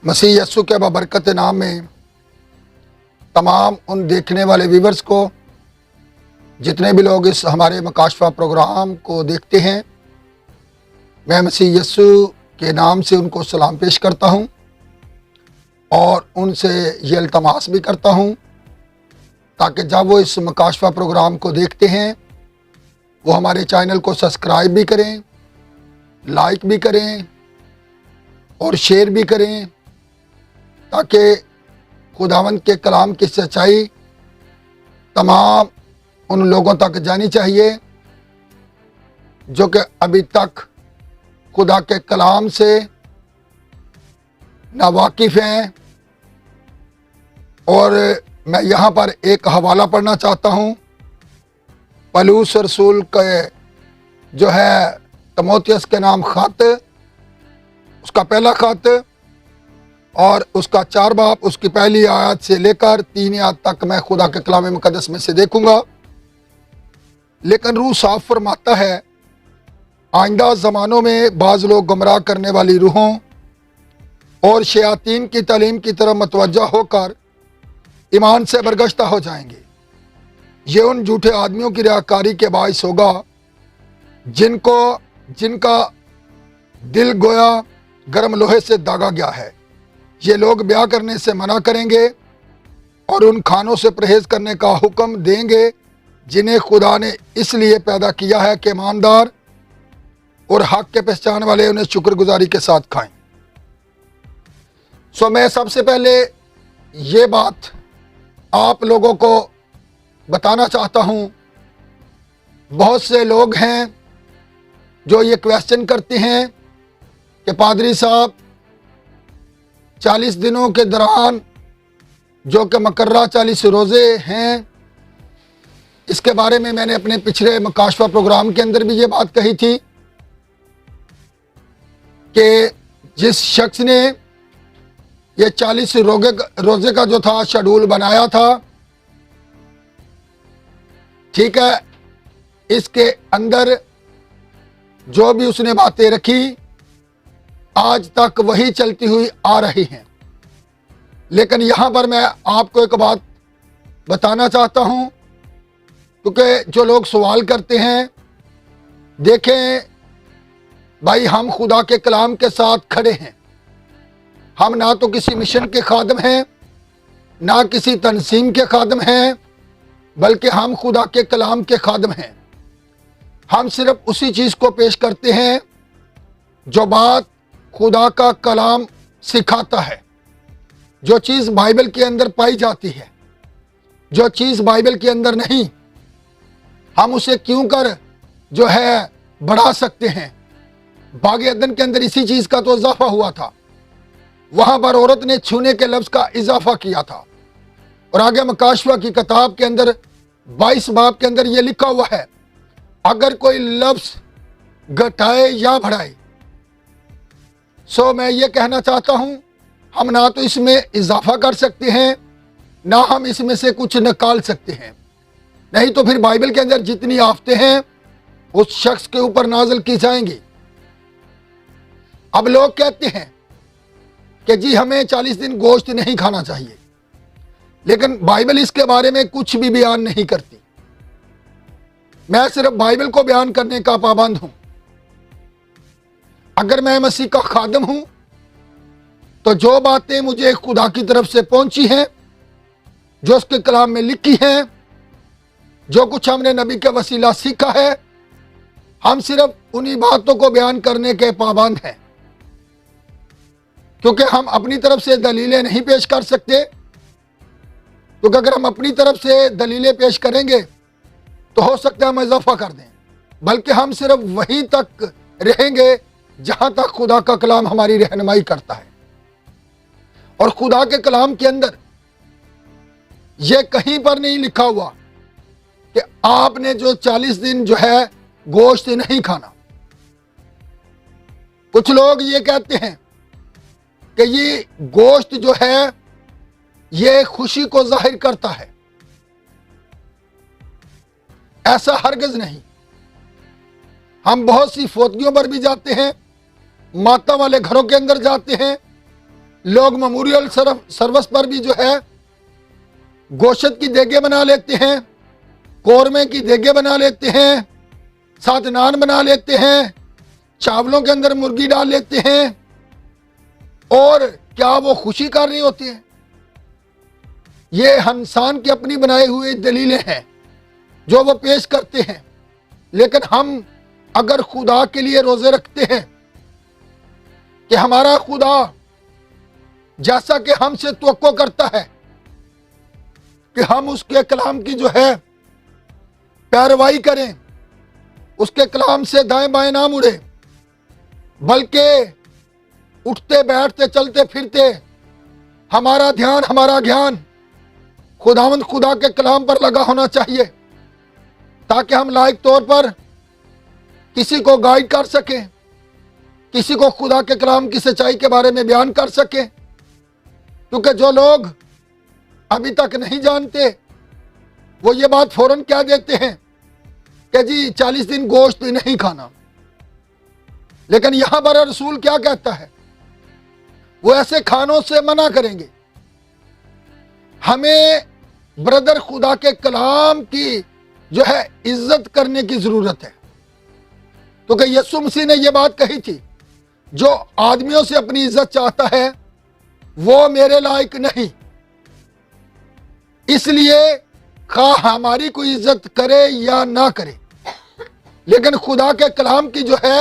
मसीह यस्सु के बबरकत नाम में तमाम उन देखने वाले व्यूवर्स को, जितने भी लोग इस हमारे मकाशफा प्रोग्राम को देखते हैं, मैं मसीह यस्सु के नाम से उनको सलाम पेश करता हूं और उनसे ये इल्तमास भी करता हूं ताकि जब वो इस मकाशफा प्रोग्राम को देखते हैं वो हमारे चैनल को सब्सक्राइब भी करें, लाइक भी करें और शेयर भी करें, ताकि खुदावंद के कलाम की सच्चाई तमाम उन लोगों तक जानी चाहिए जो कि अभी तक खुदा के कलाम से नावाकिफ हैं। और मैं यहाँ पर एक हवाला पढ़ना चाहता हूँ, पौलुस रसूल के जो है तीमुथियुस के नाम खत, उसका पहला खत और उसका 4 बाब, उसकी पहली आयत से लेकर 3 आयत तक मैं खुदा के कलाम मुकद्दस में से देखूंगा। लेकिन रूह साफ फरमाता है, आइंदा ज़मानों में बाज़ लोग गुमराह करने वाली रूहों और शयातीन की तालीम की तरफ मतवज्जा होकर ईमान से बरगश्ता हो जाएंगे। ये उन झूठे आदमियों की रियाकारी के बाइस होगा जिनका दिल गोया गर्म लोहे से दागा गया है। ये लोग ब्याह करने से मना करेंगे और उन खानों से परहेज करने का हुक्म देंगे जिन्हें खुदा ने इसलिए पैदा किया है कि ईमानदार और हक के पहचान वाले उन्हें शुक्रगुजारी के साथ खाएं। मैं सबसे पहले ये बात आप लोगों को बताना चाहता हूं, बहुत से लोग हैं जो ये क्वेश्चन करते हैं कि पादरी साहब 40 दिनों के दौरान जो कि मकर्रा 40 रोज़े हैं, इसके बारे में मैंने अपने पिछले मकाशफा प्रोग्राम के अंदर भी ये बात कही थी कि जिस शख्स ने ये 40 रोज़े का जो था शेड्यूल बनाया था, ठीक है, इसके अंदर जो भी उसने बातें रखी आज तक वही चलती हुई आ रही हैं। लेकिन यहाँ पर मैं आपको एक बात बताना चाहता हूँ, क्योंकि जो लोग सवाल करते हैं, देखें भाई, हम खुदा के कलाम के साथ खड़े हैं। हम ना तो किसी मिशन के खादम हैं, ना किसी तंजीम के खादम हैं, बल्कि हम खुदा के कलाम के खादम हैं। हम सिर्फ उसी चीज़ को पेश करते हैं जो बात खुदा का कलाम सिखाता है, जो चीज़ बाइबल के अंदर पाई जाती है। जो चीज़ बाइबल के अंदर नहीं, हम उसे क्यों कर जो है बढ़ा सकते हैं। बाग अदन के अंदर इसी चीज़ का तो इजाफा हुआ था, वहाँ पर औरत ने छूने के लफ्ज़ का इजाफा किया था। और आगे मकाशफा की किताब के अंदर 22 बाब के अंदर यह लिखा हुआ है, अगर कोई लफ्ज़ घटाए या बढ़ाए। मैं ये कहना चाहता हूं, हम ना तो इसमें इजाफा कर सकते हैं, ना हम इसमें से कुछ निकाल सकते हैं। नहीं तो फिर बाइबल के अंदर जितनी आफतें हैं उस शख्स के ऊपर नाज़िल की जाएंगी। अब लोग कहते हैं कि जी हमें 40 दिन गोश्त नहीं खाना चाहिए, लेकिन बाइबल इसके बारे में कुछ भी बयान नहीं करती। मैं सिर्फ बाइबल को बयान करने का पाबंद हूं। अगर मैं मसीह का खादम हूं तो जो बातें मुझे खुदा की तरफ से पहुंची हैं, जो उसके कलाम में लिखी हैं, जो कुछ हमने नबी के वसीला सीखा है, हम सिर्फ उन्हीं बातों को बयान करने के पाबंद हैं। क्योंकि हम अपनी तरफ से दलीलें नहीं पेश कर सकते, क्योंकि अगर हम अपनी तरफ से दलीलें पेश करेंगे तो हो सकता है हम इजाफा कर दें, बल्कि हम सिर्फ वहीं तक रहेंगे जहां तक खुदा का कलाम हमारी रहनुमाई करता है। और खुदा के कलाम के अंदर यह कहीं पर नहीं लिखा हुआ कि आपने जो 40 दिन जो है गोश्त नहीं खाना। कुछ लोग ये कहते हैं कि ये गोश्त जो है ये खुशी को जाहिर करता है। ऐसा हरगिज नहीं। हम बहुत सी फोतियों पर भी जाते हैं, माता वाले घरों के अंदर जाते हैं, لوگ میموریل سروس پر بھی جو ہے گوشت کی دیگیں بنا لیتے ہیں، قورمے کی دیگیں بنا لیتے ہیں، ساتھ نان بنا لیتے ہیں، چاولوں کے اندر مرغی ڈال لیتے ہیں، اور کیا وہ خوشی کر رہی ہوتی ہیں؟ یہ انسان کی اپنی بنائی ہوئی دلیلیں ہیں جو وہ پیش کرتے ہیں۔ لیکن ہم اگر خدا کے لیے روزے رکھتے ہیں کہ ہمارا خدا جیسا کہ ہم سے توقع کرتا ہے کہ ہم اس کے کلام کی جو ہے پیروائی کریں، اس کے کلام سے دائیں بائیں نہ مڑے، بلکہ اٹھتے بیٹھتے چلتے پھرتے ہمارا دھیان خداوند خدا کے کلام پر لگا ہونا چاہیے، تاکہ ہم لائق طور پر کسی کو گائیڈ کر سکیں، کسی کو خدا کے کلام کی سچائی کے بارے میں بیان کر سکیں۔ کیونکہ جو لوگ ابھی تک نہیں جانتے وہ یہ بات فوراً کہہ دیتے ہیں کہ جی 40 دن گوشت نہیں کھانا، لیکن یہاں پر رسول کیا کہتا ہے؟ وہ ایسے کھانوں سے منع کریں گے۔ ہمیں بردر خدا کے کلام کی جو ہے عزت کرنے کی ضرورت ہے، کیونکہ یسوع مسیح نے یہ بات کہی تھی، جو آدمیوں سے اپنی عزت چاہتا ہے وہ میرے لائق نہیں۔ اس لیے خواہ ہماری کوئی عزت کرے یا نہ کرے، لیکن خدا کے کلام کی جو ہے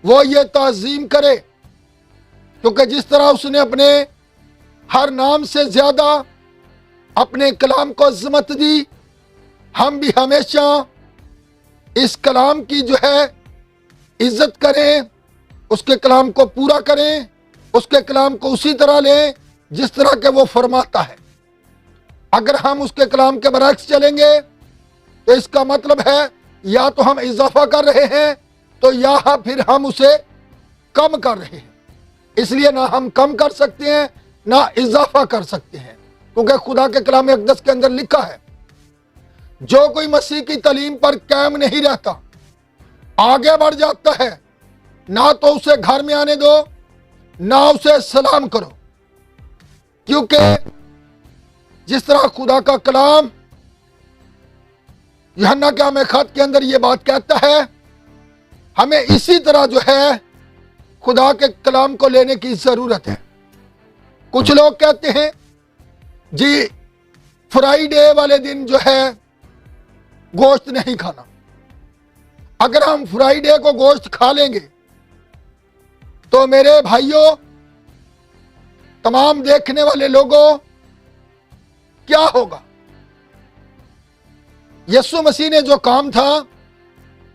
وہ یہ تعظیم کرے، کیونکہ جس طرح اس نے اپنے ہر نام سے زیادہ اپنے کلام کو عظمت دی، ہم بھی ہمیشہ اس کلام کی جو ہے عزت کریں، اس کے کلام کو پورا کریں، اس کے کلام کو اسی طرح لیں جس طرح کہ وہ فرماتا ہے۔ اگر ہم اس کے کلام کے برعکس چلیں گے تو اس کا مطلب ہے یا تو ہم اضافہ کر رہے ہیں تو یا پھر ہم اسے کم کر رہے ہیں۔ اس لیے نہ ہم کم کر سکتے ہیں نہ اضافہ کر سکتے ہیں، کیونکہ خدا کے کلام اقدس کے اندر لکھا ہے جو کوئی مسیح کی تعلیم پر قائم نہیں رہتا، آگے بڑھ جاتا ہے، نہ تو اسے گھر میں آنے دو نہ اسے سلام کرو، کیونکہ جس طرح خدا کا کلام یوحنا کے ہمیں خط کے اندر یہ بات کہتا ہے، ہمیں اسی طرح جو ہے خدا کے کلام کو لینے کی ضرورت ہے۔ کچھ لوگ کہتے ہیں جی فرائیڈے والے دن جو ہے گوشت نہیں کھانا۔ اگر ہم فرائیڈے کو گوشت کھا لیں گے تو میرے بھائیوں، تمام دیکھنے والے لوگوں، کیا ہوگا؟ یسوع مسیح نے جو کام تھا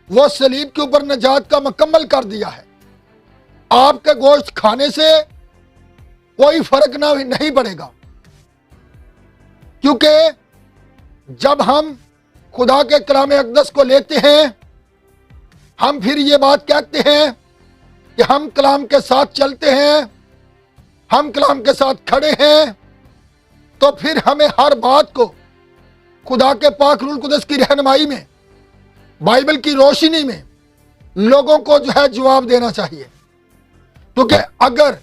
وہ صلیب کے اوپر نجات کا مکمل کر دیا ہے۔ آپ کے گوشت کھانے سے کوئی فرق نہیں پڑے گا، کیونکہ جب ہم خدا کے کلام اقدس کو لیتے ہیں، ہم پھر یہ بات کہتے ہیں کہ ہم کلام کے ساتھ چلتے ہیں، ہم کلام کے ساتھ کھڑے ہیں، تو پھر ہمیں ہر بات کو خدا کے پاک روح القدس کی رہنمائی میں، بائبل کی روشنی میں لوگوں کو جو ہے جواب دینا چاہیے۔ کیونکہ اگر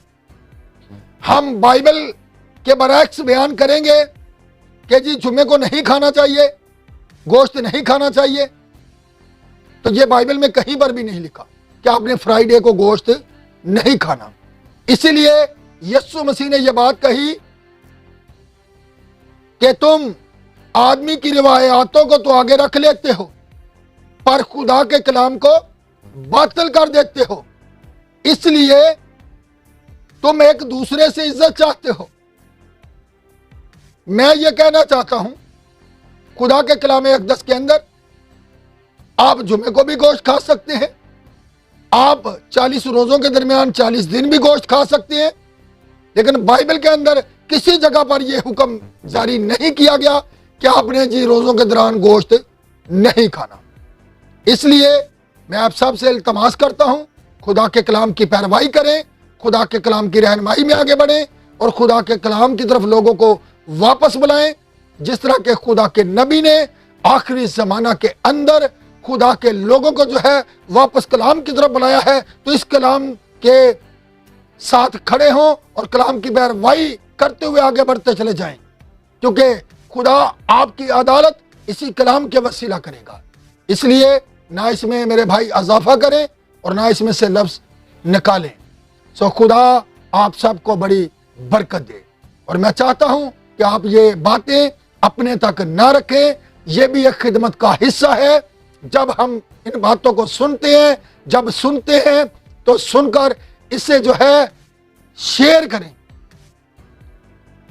ہم بائبل کے برعکس بیان کریں گے کہ جی جمعے کو نہیں کھانا چاہیے، گوشت نہیں کھانا چاہیے، تو یہ بائبل میں کہیں پر بھی نہیں لکھا کہ آپ نے فرائیڈے کو گوشت نہیں کھانا۔ اسی لیے یسوع مسیح نے یہ بات کہی کہ تم آدمی کی روایاتوں کو تو آگے رکھ لیتے ہو پر خدا کے کلام کو باطل کر دیتے ہو، اس لیے تم ایک دوسرے سے عزت چاہتے ہو۔ میں یہ کہنا چاہتا ہوں، خدا کے کلام اقدس کے اندر آپ جمعے کو بھی گوشت کھا سکتے ہیں، آپ 40 روزوں کے درمیان 40 دن بھی گوشت کھا سکتے ہیں، لیکن بائبل کے اندر کسی جگہ پر یہ حکم جاری نہیں کیا گیا کہ آپ نے جی روزوں کے دوران گوشت نہیں کھانا۔ اس لیے میں آپ سب سے التماس کرتا ہوں، خدا کے کلام کی پیروی کریں، خدا کے کلام کی رہنمائی میں آگے بڑھیں اور خدا کے کلام کی طرف لوگوں کو واپس بلائیں، جس طرح کہ خدا کے نبی نے آخری زمانہ کے اندر خدا کے لوگوں کو جو ہے واپس کلام کی طرف بلایا ہے۔ تو اس کلام کے साथ खड़े हों और कलाम की पैरवाई करते हुए आगे बढ़ते चले जाएं, क्योंकि खुदा आपकी अदालत इसी कलाम के वसीला करेगा। इसलिए ना इसमें मेरे भाई इजाफा करें और ना इसमें से लफ्ज निकालें। सो खुदा आप सबको बड़ी बरकत दे। और मैं चाहता हूं कि आप ये बातें अपने तक ना रखें, ये भी एक खिदमत का हिस्सा है। जब हम इन बातों को सुनते हैं, जब सुनते हैं तो सुनकर इसे जो है शेयर करें।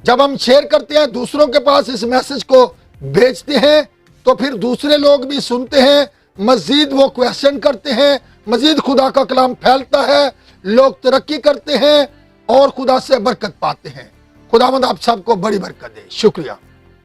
जब हम शेयर करते हैं, दूसरों के पास इस मैसेज को भेजते हैं, तो फिर दूसरे लोग भी सुनते हैं, मजीद वो क्वेश्चन करते हैं, मजीद खुदा का कलाम फैलता है, लोग तरक्की करते हैं और खुदा से बरकत पाते हैं। खुदावंद आप सबको बड़ी बरकत दे। शुक्रिया।